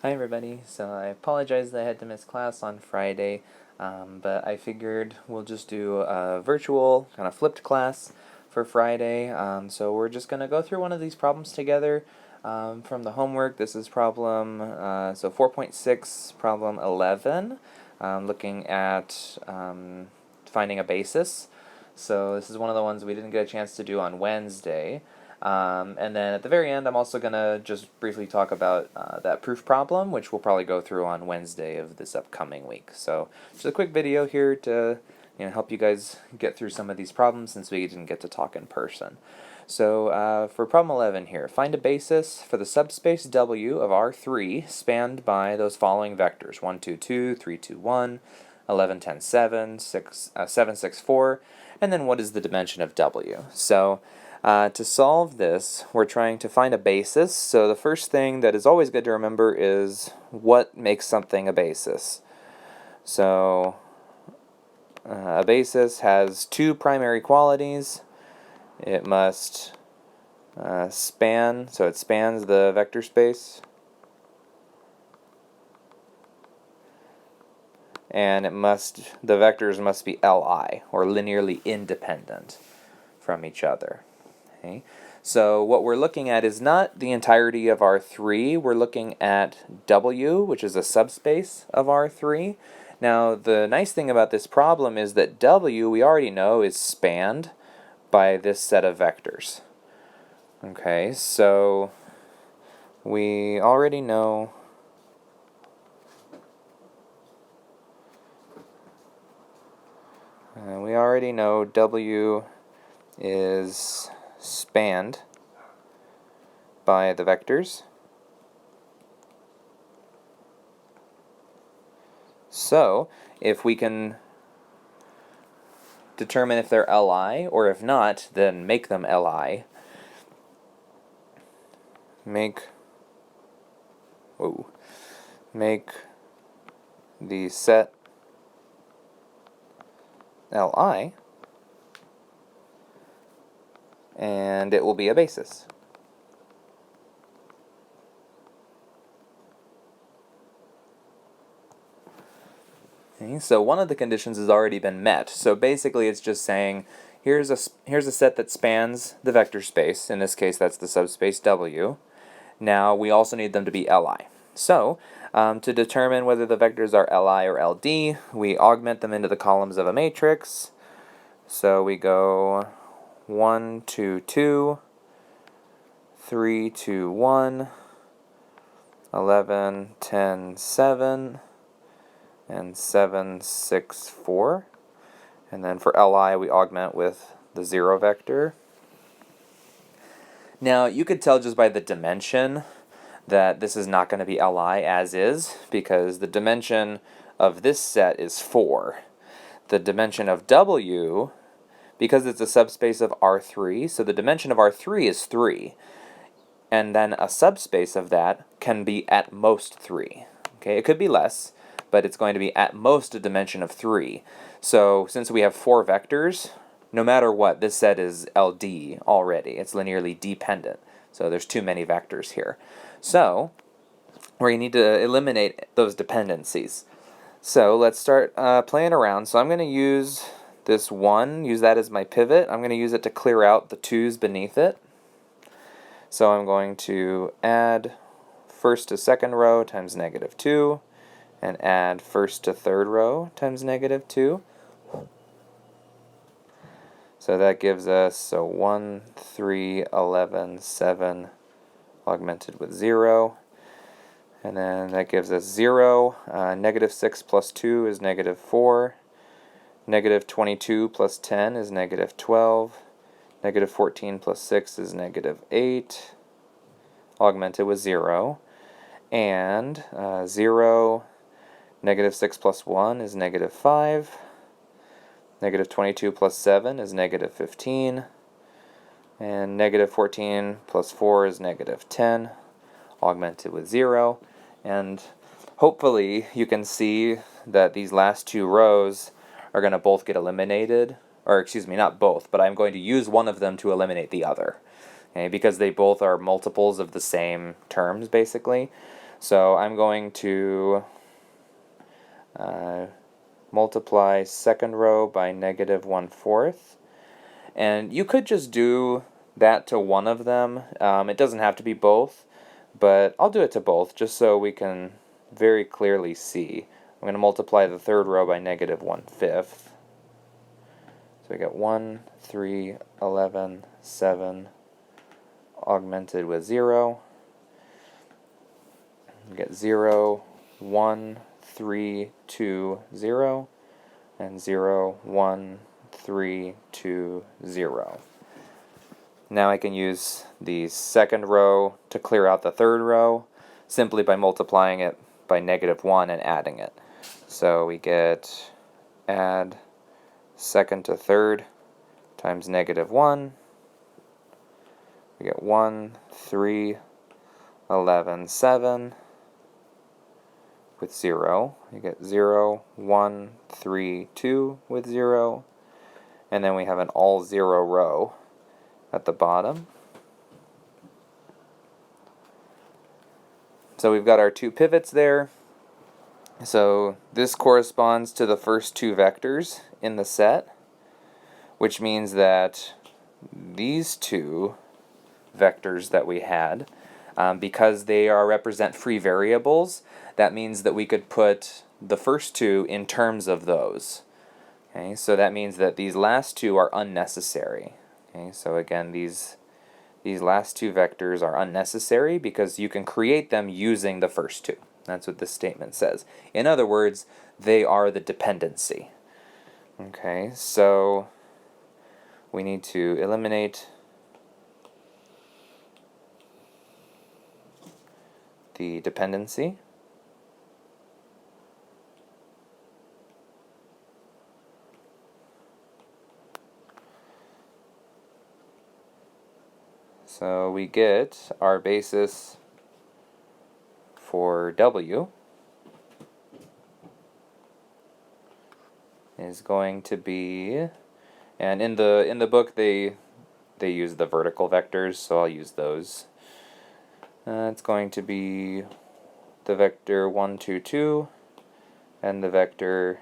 Hi everybody, so I apologize that I had to miss class on Friday, but I figured we'll just do a virtual, kind of flipped class for Friday. So we're just going to go through one of these problems together from the homework. This is problem, 4.6, problem 11, looking at finding a basis. So this is one of the ones we didn't get a chance to do on Wednesday. And then at the very end, I'm also going to just briefly talk about that proof problem, which we'll probably go through on Wednesday of this upcoming week. So just a quick video here to help you guys get through some of these problems since we didn't get to talk in person. So for problem 11 here, find a basis for the subspace W of R3 spanned by those following vectors, 1, 2, 2, 3, 2, 1, 11, 10, 7, 7, 6, 4, and then what is the dimension of W? So to solve this, we're trying to find a basis. So the first thing that is always good to remember is what makes something a basis. So a basis has two primary qualities. It must span, so it spans the vector space. And the vectors must be Li, or linearly independent from each other. Okay. So what we're looking at is not the entirety of R3, we're looking at W, which is a subspace of R3. Now the nice thing about this problem is that W, we already know, is spanned by this set of vectors. Okay, so we already know W is spanned by the vectors. So if we can determine if they're Li, or if not, then make them Li. Make the set Li, and it will be a basis. Okay, so one of the conditions has already been met. So basically it's just saying here's a set that spans the vector space. In this case that's the subspace W. Now we also need them to be Li. So to determine whether the vectors are Li or LD, we augment them into the columns of a matrix. So we go 1, 2, 2, 3, 2, 1, 11, 10, 7, and 7, 6, 4. And then for Li we augment with the 0 vector. Now you could tell just by the dimension that this is not going to be Li as is, because the dimension of this set is 4. The dimension of W, because it's a subspace of R3, so the dimension of R3 is 3. And then a subspace of that can be at most 3. Okay, it could be less, but it's going to be at most a dimension of 3. So since we have 4 vectors, no matter what, this set is LD already. It's linearly dependent. So there's too many vectors here. So we're going to need to eliminate those dependencies. So let's start playing around. So I'm going to use this 1, use that as my pivot. I'm going to use it to clear out the 2's beneath it. So I'm going to add first to second row times -2, and add first to third row times -2. So that gives us 1, 3, 11, 7 augmented with 0. And then that gives us 0. -6 plus 2 is -4. -22 plus 10 is -12. -14 plus 6 is -8. Augmented with 0. And 0, -6 plus 1 is -5. -22 plus 7 is -15. And -14 plus 4 is -10. Augmented with 0. And hopefully you can see that these last 2 rows are going to both get eliminated. Or excuse me, not both, but I'm going to use one of them to eliminate the other. Okay, because they both are multiples of the same terms, basically. So I'm going to multiply second row by -1/4. And you could just do that to one of them. It doesn't have to be both, but I'll do it to both just so we can very clearly see. I'm going to multiply the third row by -1/5. So we get 1, 3, 11, 7, augmented with 0. We get 0, 1, 3, 2, 0, and 0, 1, 3, 2, 0. Now I can use the second row to clear out the third row simply by multiplying it by -1 and adding it. So we get add second to third times -1. We get 1, 3, 11, 7 with 0. You get 0, 1, 3, 2 with 0. And then we have an all 0 row at the bottom. So we've got our two pivots there. So this corresponds to the first two vectors in the set, which means that these two vectors that we had, because they represent free variables, that means that we could put the first two in terms of those. Okay, so that means that these last two are unnecessary. Okay, so again, these last two vectors are unnecessary because you can create them using the first two. That's what this statement says. In other words, they are the dependency. Okay, so we need to eliminate the dependency. So we get our basis for W is going to be, and in the book they use the vertical vectors, so I'll use those. It's going to be the vector 1, 2, 2 and the vector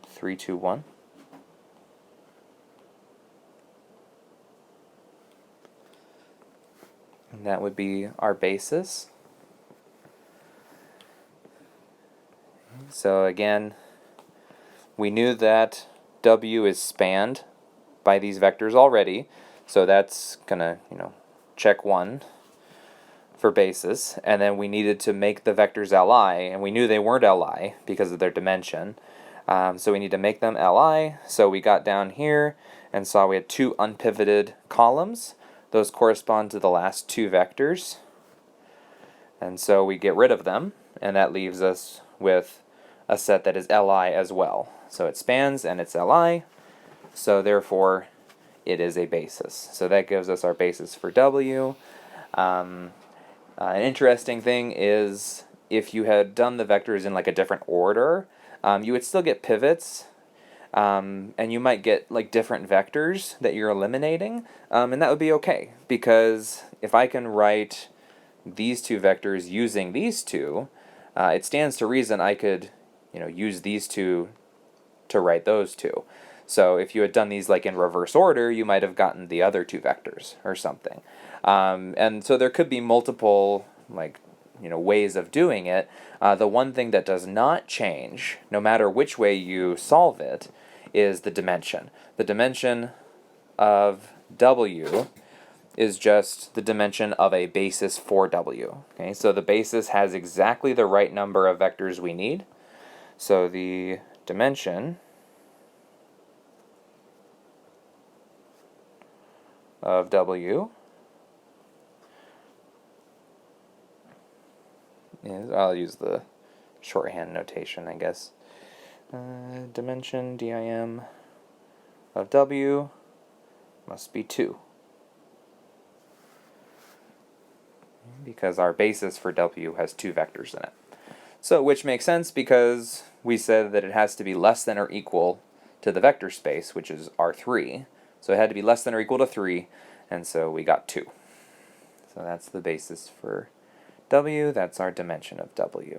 3, 2, 1. And that would be our basis. So again, we knew that W is spanned by these vectors already, so that's gonna, check 1 for basis, and then we needed to make the vectors Li, and we knew they weren't Li because of their dimension, so we need to make them Li. So we got down here and saw we had two unpivoted columns. Those correspond to the last two vectors, and so we get rid of them, and that leaves us with a set that is Li as well. So it spans and it's Li, so therefore it is a basis. So that gives us our basis for W. An interesting thing is if you had done the vectors in like a different order, you would still get pivots, and you might get like different vectors that you're eliminating, and that would be okay, because if I can write these two vectors using these two, it stands to reason I could use these two to write those two. So if you had done these like in reverse order, you might have gotten the other two vectors or something. And so there could be multiple ways of doing it. The one thing that does not change, no matter which way you solve it, is the dimension. The dimension of W is just the dimension of a basis for W. Okay, so the basis has exactly the right number of vectors we need. So the dimension of W is, I'll use the shorthand notation, I guess. Dimension, dim, of W must be 2. Because our basis for W has two vectors in it. So, which makes sense because we said that it has to be less than or equal to the vector space, which is R3. So it had to be less than or equal to 3, and so we got 2. So that's the basis for W, that's our dimension of W.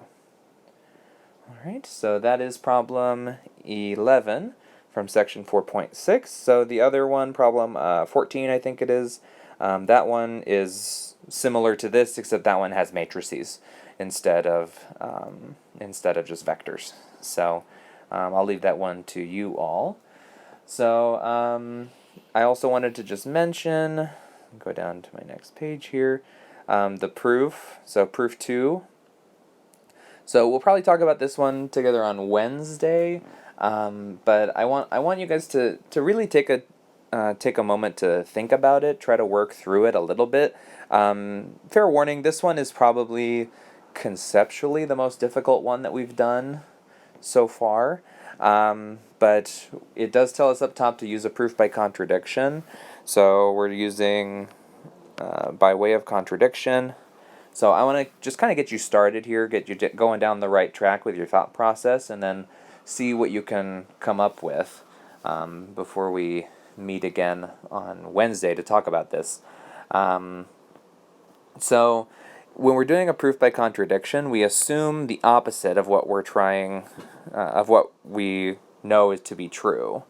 Alright, so that is problem 11 from section 4.6. So the other one, problem 14 I think it is, that one is similar to this, except that one has matrices instead of just vectors. So I'll leave that one to you all. So I also wanted to just mention, go down to my next page here, the proof. So proof 2. So we'll probably talk about this one together on Wednesday, but I want you guys to really take a moment to think about it, try to work through it a little bit. Fair warning, this one is probably conceptually the most difficult one that we've done so far, but it does tell us up top to use a proof by contradiction. So we're using by way of contradiction. So I want to just kind of get you started here, get you going down the right track with your thought process, and then see what you can come up with before we meet again on Wednesday to talk about this. So when we're doing a proof by contradiction, we assume the opposite of what we're trying, of what we know is to be true.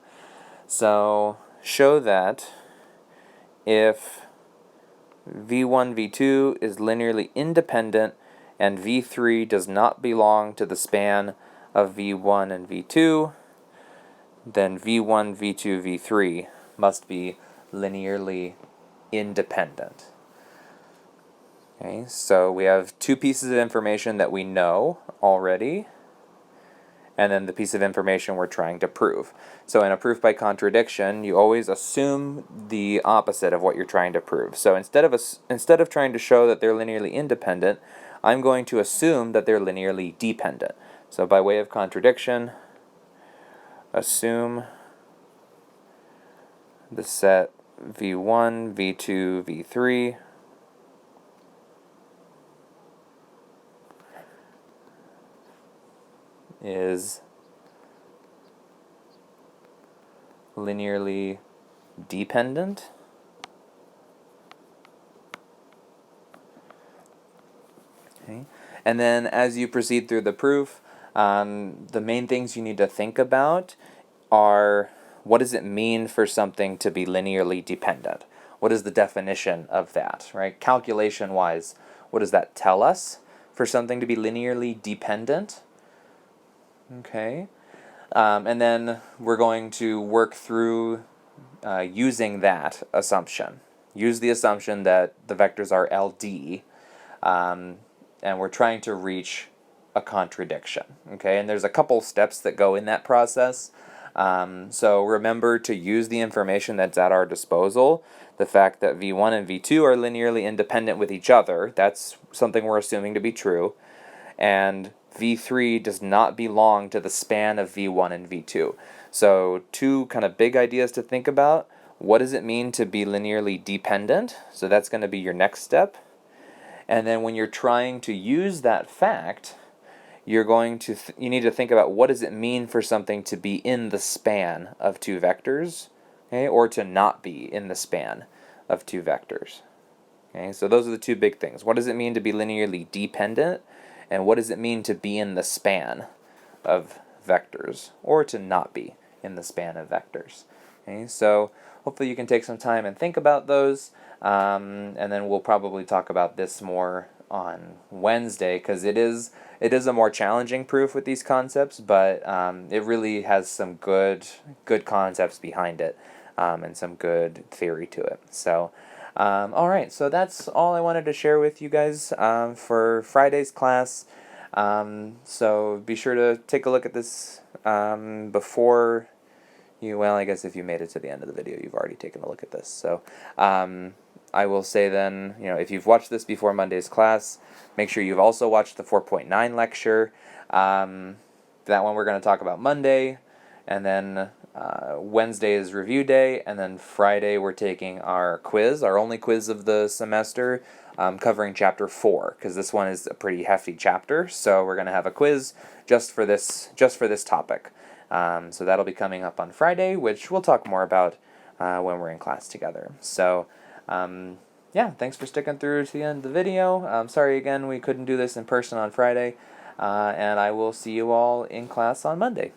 So show that if V1, V2 is linearly independent and V3 does not belong to the span of V1 and V2, then V1, V2, V3 must be linearly independent. Okay, so we have two pieces of information that we know already, and then the piece of information we're trying to prove. So in a proof by contradiction, you always assume the opposite of what you're trying to prove. So instead of trying to show that they're linearly independent, I'm going to assume that they're linearly dependent. So by way of contradiction, assume the set V1, V2, V3 is linearly dependent. Okay. And then as you proceed through the proof, the main things you need to think about are, what does it mean for something to be linearly dependent? What is the definition of that, right? Calculation-wise, what does that tell us for something to be linearly dependent? Okay. And then we're going to work through using that assumption. Use the assumption that the vectors are LD, and we're trying to reach a contradiction. Okay, and there's a couple steps that go in that process. So remember to use the information that's at our disposal. The fact that V1 and V2 are linearly independent with each other, that's something we're assuming to be true. And V3 does not belong to the span of V1 and V2. So two kind of big ideas to think about. What does it mean to be linearly dependent? So that's going to be your next step. And then when you're trying to use that fact, you're going to you need to think about, what does it mean for something to be in the span of two vectors, okay, or to not be in the span of two vectors. Okay, so those are the two big things. What does it mean to be linearly dependent? And what does it mean to be in the span of vectors, or to not be in the span of vectors? Okay, so hopefully you can take some time and think about those, and then we'll probably talk about this more on Wednesday, because it is a more challenging proof with these concepts, but it really has some good concepts behind it, and some good theory to it. So all right, so that's all I wanted to share with you guys for Friday's class. So be sure to take a look at this before you, well, I guess if you made it to the end of the video, you've already taken a look at this. So I will say then, if you've watched this before Monday's class, make sure you've also watched the 4.9 lecture. That one we're going to talk about Monday, and then Wednesday is review day, and then Friday we're taking our quiz, our only quiz of the semester, covering chapter 4, because this one is a pretty hefty chapter, so we're going to have a quiz just for this topic. So that'll be coming up on Friday, which we'll talk more about when we're in class together. So yeah, thanks for sticking through to the end of the video. Sorry again we couldn't do this in person on Friday, and I will see you all in class on Monday.